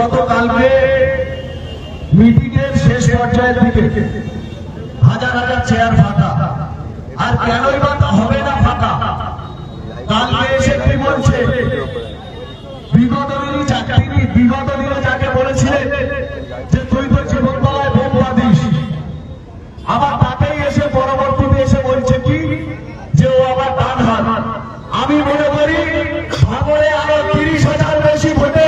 গতকালকে মিটিং এর শেষ পর্যায়ের দিকে হাজার হাজার চেয়ার ফাঁকা, আর কেনই বা হবে না ফাঁকা? কালকে এসে কি বলছে, বিগত দিনে যাকে বলেছিলেন যে তুই তো জীবনতলায় বোম বাঁধিস, আবার তাকেই এসে পরবর্তীতে এসে বলছে কি যে ও আবার ডান হাত। আমি মনে করি ভাঙড়ে আরো 30,000 বেশি ভোটে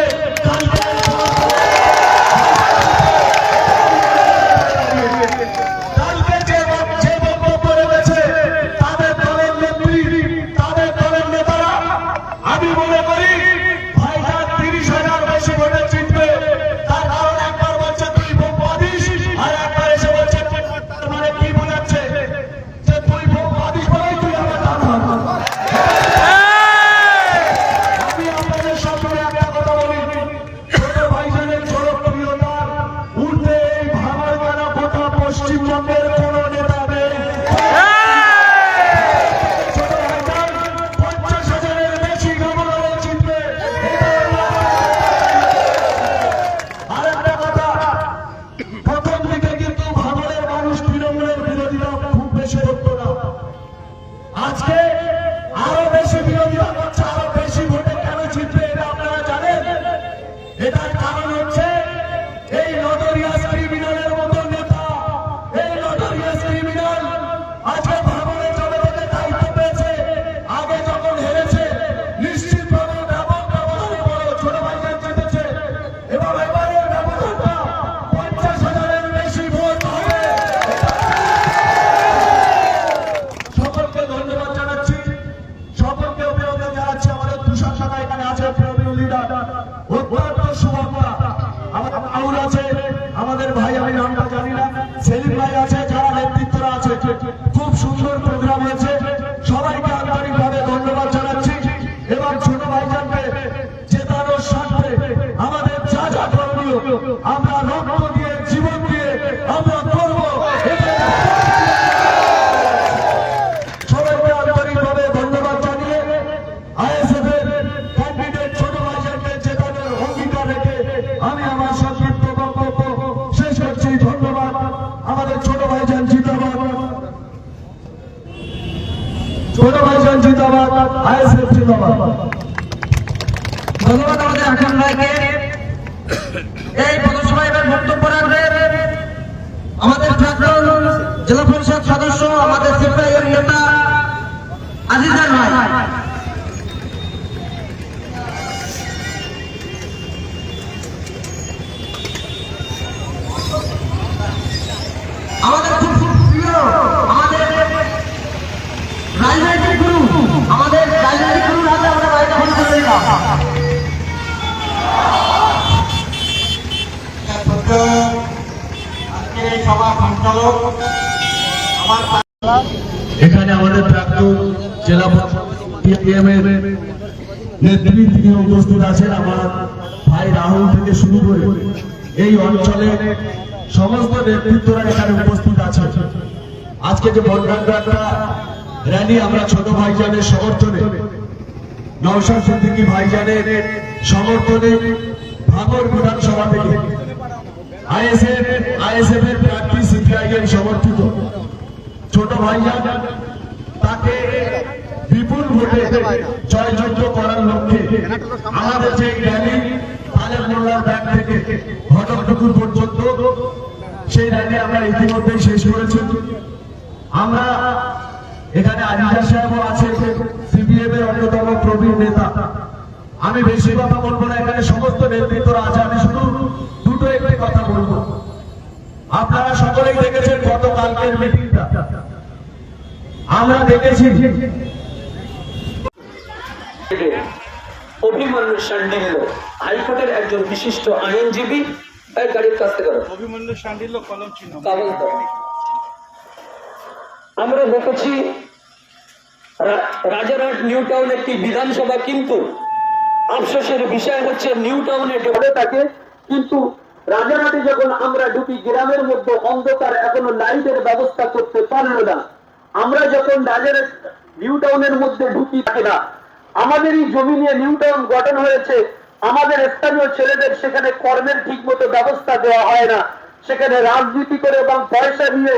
আজকে আরো বেশি বিরোধিতা করছে, আরো বেশি ভোটে কেন জিতবে এটা আপনারা জানেন? এটার কারণ হচ্ছে এই নটোরিয়াস ক্রিমিনালের মতো নেতা, এই নটোরিয়াস ক্রিমিনাল আজকে ভাঙড়ে জনগণের দায়িত্ব পেয়েছে। আগে যখন হেরেছে নিশ্চিতভাবে ব্যবধানটা বড় ছোট ভাইজান জিতেছে, এবং এবারের ব্যবধানটা 50,000-এর বেশি ভোট হবে। সকলকে ধন্যবাদ জানাচ্ছি, সকলকে অভিনন্দন জানাচ্ছি। আমাদের তুষার সাথে এখানে আছে প্রবীণ লিডার, অত্যন্ত সুবক্তা আউর আছে, আমাদের ভাই আমি নামটা জানি না, সেলিম ভাই আছে, যারা নেতৃত্বরা আছে। খুব সুন্দর প্রোগ্রাম হয়েছে, সবাইকে আন্তরিকভাবে ধন্যবাদ জানাচ্ছি। এবং ছোট ভাইজানকে জেতানোর স্বার্থে আমাদের যা যা করণীয় আমরা রক্ত দিয়ে জীবন দিয়ে আমরা করবো। সবাইকে আন্তরিকভাবে ধন্যবাদ জানিয়ে আইএসএফ এর ক্যান্ডিডেট ছোট ভাইজানকে জেতানোর অঙ্গীকার রেখে আমি আমার সংক্ষিপ্ত বক্তব্য শেষ করছি। ধন্যবাদ। আমাদের ছোট ভাইজান জিন্দাবাদ, ছোট ভাইজান জিন্দাবাদ, আইএসএফ জিন্দাবাদ। ধন্যবাদ আমাদের আখান রায়কে। এই পথসভায় এবার বক্তব্য রাখবেন আমাদের প্রাক্তন জেলা পরিষদ সদস্য, আমাদের সিপিআইএম নেতা আজিজার ভাই। আমাদের খুব প্রিয়, আমাদের রাজনৈতিক গুরু, আমাদের রাজনৈতিক গুরুর হাতে আমরা বাড়িটা বলে চলে দিলাম। এখানে আমাদের প্রাক্তন জেলা সিপিএম এর নেতৃত্বে তিনি উপস্থিত আছেন। আমার ভাই রাহুল থেকে শুরু করে এই অঞ্চলের সমস্ত নেতৃত্বরা এখানে উপস্থিত আছে। আজকে যে বনগাঁটা র্যালি আমরা ছোট ভাইজানের সমর্থনে, নওশাদ সিদ্দিকী ভাইজানের সমর্থনে ভাঙড় বিধানসভা থেকে আইএসএফ এর প্রার্থী সিপিআইএম সমর্থিত ছোট ভাইজান তাকে বিপুল ভোটে জয়যুক্ত করার লক্ষ্যে আমাদের যে র্যালি তালের মোল্লার ব্যাগ থেকে ঘটকপুকুর পর্যন্ত, সেই র্যালি আমরা ইতিমধ্যেই শেষ করেছি। আমরা এখানে আজিজা সাহেবও আছে, সিপিএম এর অন্যতম প্রবীণ নেতা। আমি বেশি কথা বলবো না, এখানে সমস্ত নেতৃত্বরা আছে। আমি শুধু দুটো একটি কথা বলবো। আপনারা সকলেই দেখেছেন গতকালকের মিটিংটা, আমরা দেখেছি অভিমন্যু শান্ডিল্য হাইকোর্টের একজন বিশিষ্ট আইনজীবী, গাড়ির কাছ থেকে অভিমন্যু শান্ডিল্য কলম চিহ্ন। আমরা দেখেছি রাজারহাট নিউ টাউন একটি বিধানসভা, কিন্তু আফসোসের বিষয় হচ্ছে নিউ টাউনে ডেভেলপ থাকে, কিন্তু রাজারহাটে যখন আমরা ঢুকি গ্রামের মধ্যে অন্ধকার, এখনো লাইটের ব্যবস্থা করতে পারলো না। আমরা যখন রাজারহাট নিউ টাউনের মধ্যে ঢুকি থাকে না, আমাদেরই জমি নিয়ে নিউ টাউন গঠন হয়েছে, আমাদের স্থানীয় ছেলেদের সেখানে কর্মের ঠিক মতো ব্যবস্থা দেওয়া হয় না, সেখানে রাজনীতি করে এবং পয়সা নিয়ে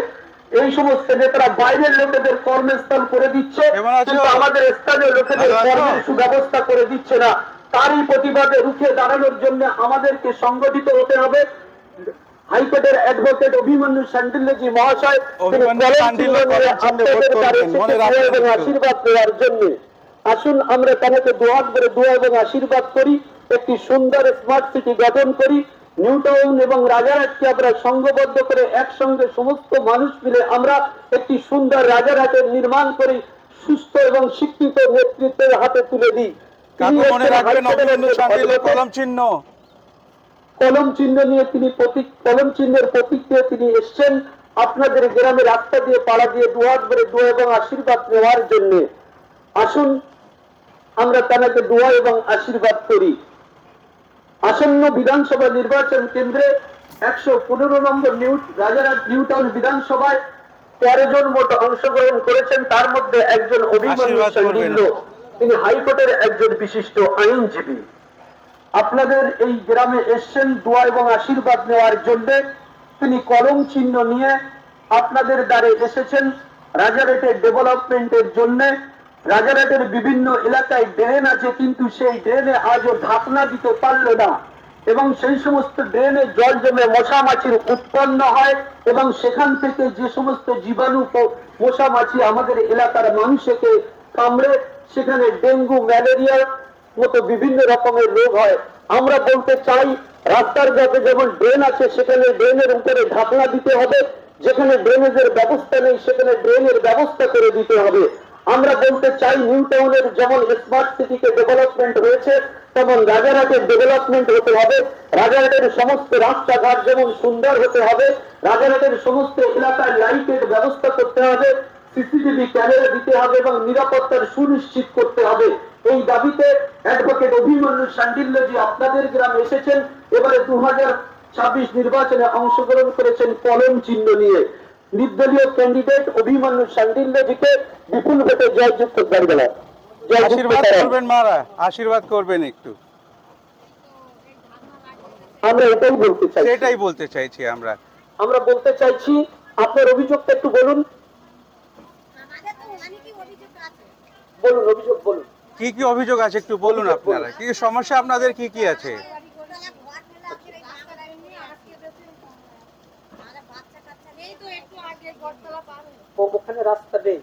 এই সমস্ত নেতারা বাইরের লোকেদের কর্মস্থল করে দিচ্ছে, কিন্তু আমাদের স্থানীয় লোকেদের কর্মের সুব্যবস্থা করে দিচ্ছে না। তারই প্রতিবাদে রুখে দাঁড়ানোর জন্য আমাদেরকে সংগঠিত হতে হবে। হাইকোর্টের অ্যাডভোকেট অভিমন্যু শান্ডিল্যজি মহাশয় আশীর্বাদ দেওয়ার জন্য আসুন আমরা তাদেরকে দুহাত করে দোয়া এবং আশীর্বাদ করি, একটি সুন্দর স্মার্ট সিটি গঠন করি। নিউ টাউন এবং রাজারহাটকে আমরা সংঘবদ্ধ করে একসঙ্গে সমস্ত মানুষ মিলে আমরা একটি সুন্দর রাজারহাটের নির্মাণ করি, সুস্থ এবং শিক্ষিত নেতৃত্বের হাতে তুলে দিই। কলম চিহ্ন নিয়ে তিনি কলম চিহ্নের প্রতীক দিয়ে তিনি এসছেন আপনাদের গ্রামে রাস্তা দিয়ে পাড়া দিয়ে দুহাত করে দোয়া এবং আশীর্বাদ নেওয়ার জন্য। আসুন আমরা তাদেরকে দোয়া এবং আশীর্বাদ করি। আসন্ন বিধানসভা নির্বাচন কেন্দ্রে 115 নম্বর রাজারহাট নিউ টাউন বিধানসভায় 13 জন মোট অংশগ্রহণ করেছেন, তার মধ্যে একজন অভিমন্যু শান্ডিল্য, তিনি হাইকোর্টের একজন বিশিষ্ট আইনজীবী। আপনাদের এই গ্রামে এসছেন দোয়া এবং আশীর্বাদ নেওয়ার জন্য। তিনি কলম চিহ্ন নিয়ে আপনাদের দ্বারে এসেছেন রাজারহাটের ডেভেলপমেন্টের জন্য। রাজারহাটের বিভিন্ন এলাকায় ড্রেন আছে, কিন্তু সেই ড্রেনে আজও ঢাকনা দিতে পারল না, এবং সেই সমস্ত ড্রেনে জল জমে মশা মাছির উৎপন্ন হয়, এবং সেখান থেকে যে সমস্ত জীবাণু মশা মাছি আমাদের এলাকার মানুষকে কামড়ে সেখানে ডেঙ্গু ম্যালেরিয়ার মতো বিভিন্ন রকমের রোগ হয়। আমরা বলতে চাই রাস্তার কাছে যেমন ড্রেন আছে সেখানে ড্রেনের উপরে ঢাকনা দিতে হবে, যেখানে ড্রেনেজের ব্যবস্থা নেই সেখানে ড্রেনের ব্যবস্থা করে দিতে হবে। আমরা বলতে চাই নিউ টাউনের যেমন স্মার্ট সিটিকে ডেভেলপমেন্ট হয়েছে তেমন রাজারহাটের ডেভেলপমেন্ট হতে হবে। রাজারহাটের সমস্ত রাস্তাঘাট যেমন সুন্দর হতে হবে, রাজারহাটের সমস্ত এলাকায় লাইটের ব্যবস্থা করতে হবে, সিসিটিভি ক্যামেরা দিতে হবে এবং নিরাপত্তার সুনিশ্চিত করতে হবে। এই দাবিতে অ্যাডভোকেট অভিমন্যু শান্ডিল্যজি আপনাদের গ্রামে এসেছেন। এবারে 2026 নির্বাচনে অংশগ্রহণ করেছেন কলম চিহ্ন নিয়ে। নির্দলীয় ক্যান্ডিডেট অভিমন্যু শান্ডিল্যজিকে বিপুল ভোটে জয়যুক্ত করবেন। আশীর্বাদ করবেন একটু, আমরা সেটাই বলতে চাইছি। আমরা বলতে চাইছি আপনার অভিযোগটা একটু বলুন। বলুন অভিযোগ বলুন। কি কি অভিযোগ আছে একটু বলুন, আপনারা কি সমস্যা আপনাদের কি কি আছে? ওখানে রাস্তা নেই,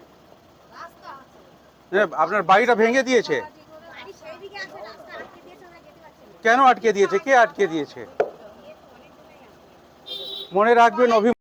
আপনার বাড়িটা ভেঙে দিয়েছে? কেন আটকে দিয়েছে? কে আটকে দিয়েছে? মনে রাখবেন